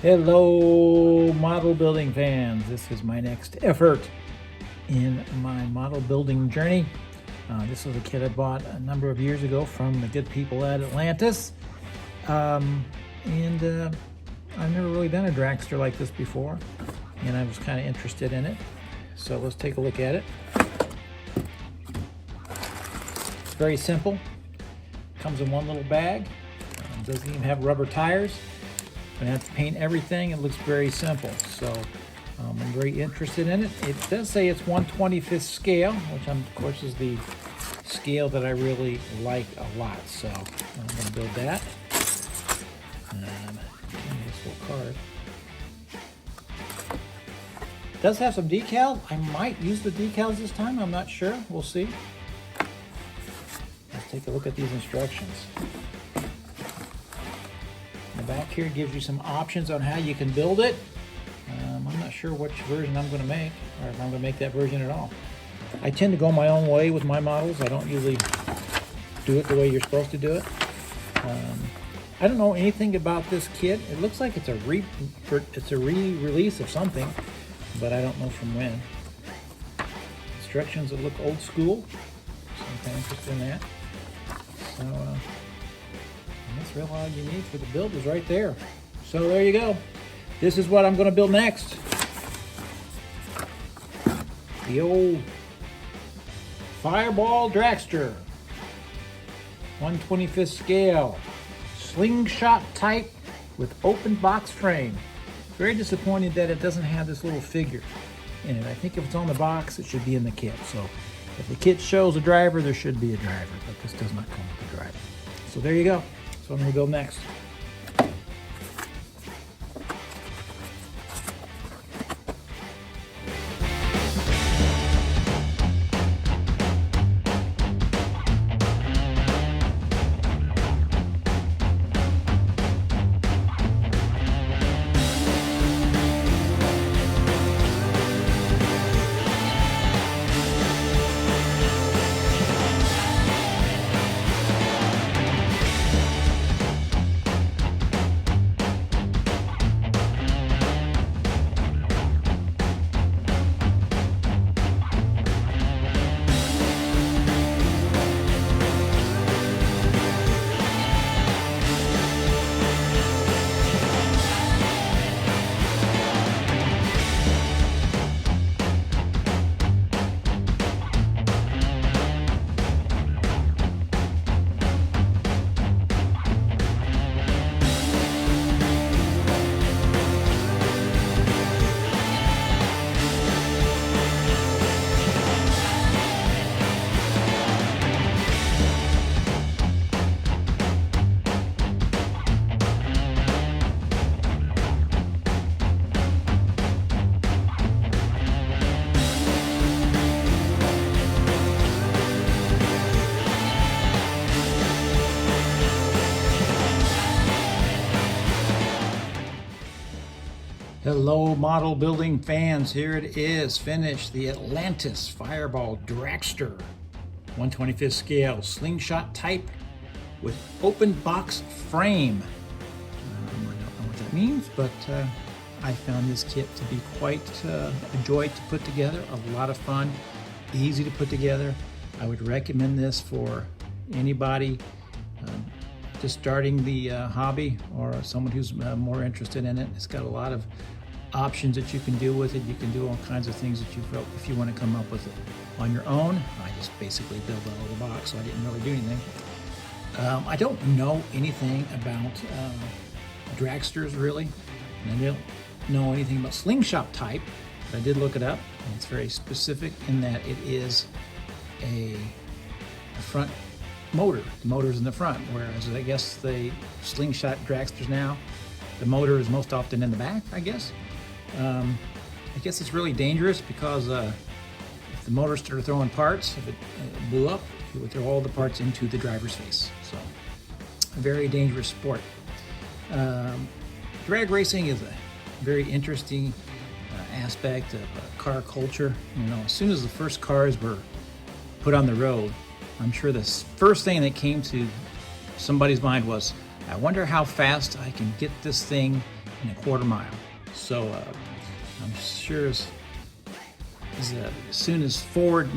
Hello model building fans, this is my next effort in my model building journey. This was a kit I bought a number of years ago from the good people at Atlantis, and I've never really done a dragster like this before, and I was kind of interested in it, so let's take a look at it. It's very simple, comes in one little bag, doesn't even have rubber tires. I have to paint everything. It looks very simple, so I'm very interested in it. It does say it's 1/25th scale, which of course is the scale that I really like a lot. So I'm going to build that. This little card does have some decals. I might use the decals this time. I'm not sure. We'll see. Let's take a look at these instructions. The back here gives you some options on how you can build it. I'm not sure which version I'm going to make, or if I'm going to make that version at all. I tend to go my own way with my models. I don't usually do it the way you're supposed to do it. I don't know anything about this kit. It looks like it's a re-release of something, but I don't know from when. Instructions that look old school, so I'm kind of interested in that. So. That's really all you need for the build is right there. So there you go. This is what I'm going to build next. The old FIREBALL Dragster, 1/25th scale, slingshot type with open box frame. Very disappointed that it doesn't have this little figure in it. I think if it's on the box, it should be in the kit. So if the kit shows a driver, there should be a driver, but this does not come with a driver. So there you go. That's what I'm going to build next. Hello model building fans, here it is, finished, the Atlantis FIREBALL Dragster, 1/25th scale, slingshot type with open box frame. I don't know what that means, but I found this kit to be quite a joy to put together, a lot of fun, easy to put together. I would recommend this for anybody just starting the hobby, or someone who's more interested in it. It's got a lot of options that you can do with it. You can do all kinds of things that you felt if you want to come up with it on your own. I just basically built out of the box, so I didn't really do anything. I don't know anything about dragsters really, and I don't know anything about slingshot type, but I did look it up, and it's very specific in that it is a front motor. The motor's in the front, whereas I guess the slingshot dragsters now, the motor is most often in the back, I guess. I guess it's really dangerous because if the motor started throwing parts, if it blew up, it would throw all the parts into the driver's face. So, a very dangerous sport. Drag racing is a very interesting aspect of car culture. You know, as soon as the first cars were put on the road, I'm sure the first thing that came to somebody's mind was, I wonder how fast I can get this thing in a quarter mile. So I'm sure as soon as Ford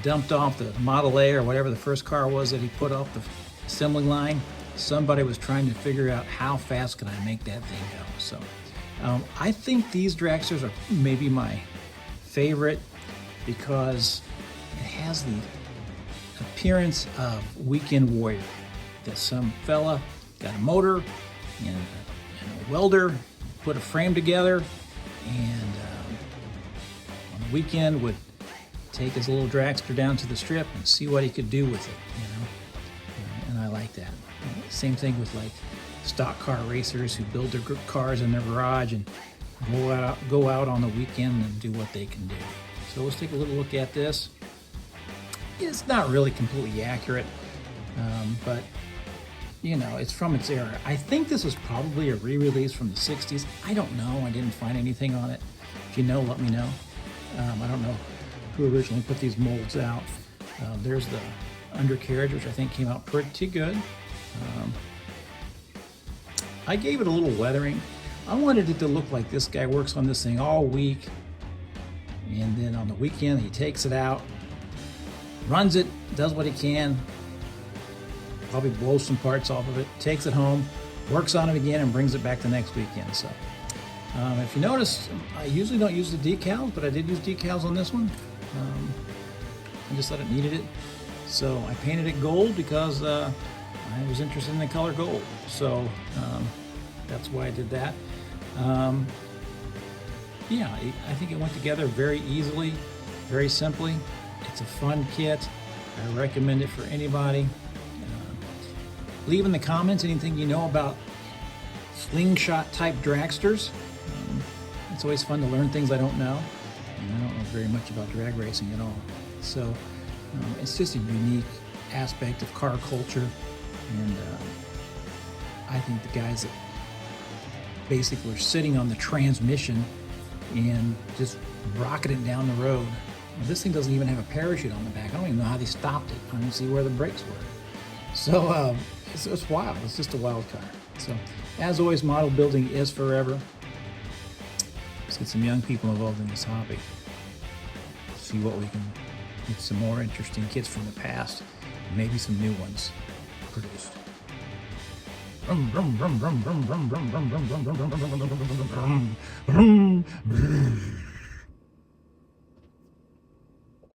dumped off the Model A or whatever the first car was that he put off the assembly line, somebody was trying to figure out how fast can I make that thing go. So I think these dragsters are maybe my favorite because it has the appearance of weekend warrior. That some fella got a motor and a welder, put a frame together, and on the weekend would take his little dragster down to the strip and see what he could do with it, you know. And I like that. Same thing with like stock car racers who build their cars in their garage and go out on the weekend and do what they can do. So let's take a little look at this. It's not really completely accurate, but you know, it's from its era. I think this was probably a re-release from the 60s. I don't know. I didn't find anything on it. If you know, let me know. I don't know who originally put these molds out. There's the undercarriage, which I think came out pretty good. I gave it a little weathering. I wanted it to look like this guy works on this thing all week, and then on the weekend he takes it out, runs it, does what he can, probably blows some parts off of it, takes it home, works on it again, and brings it back the next weekend. So if you notice, I usually don't use the decals, but I did use decals on this one. I just thought it needed it. So I painted it gold because I was interested in the color gold. So that's why I did that. Yeah, I think it went together very easily, very simply. It's a fun kit. I recommend it for anybody. Leave in the comments anything you know about slingshot type dragsters. It's always fun to learn things I don't know. And I don't know very much about drag racing at all. So it's just a unique aspect of car culture. And I think the guys that basically are sitting on the transmission and just rocketing down the road. Well, this thing doesn't even have a parachute on the back. I don't even know how they stopped it. I don't see where the brakes were. So it's wild. It's just a wild car. So as always, model building is forever. Let's get some young people involved in this hobby. See what we can get some more interesting kits from the past, and maybe some new ones produced. Brum, brum, brum, brum, brum, brum, brum, brum, brum, brum, brum, brum, brum, brum, brum, brum, brum.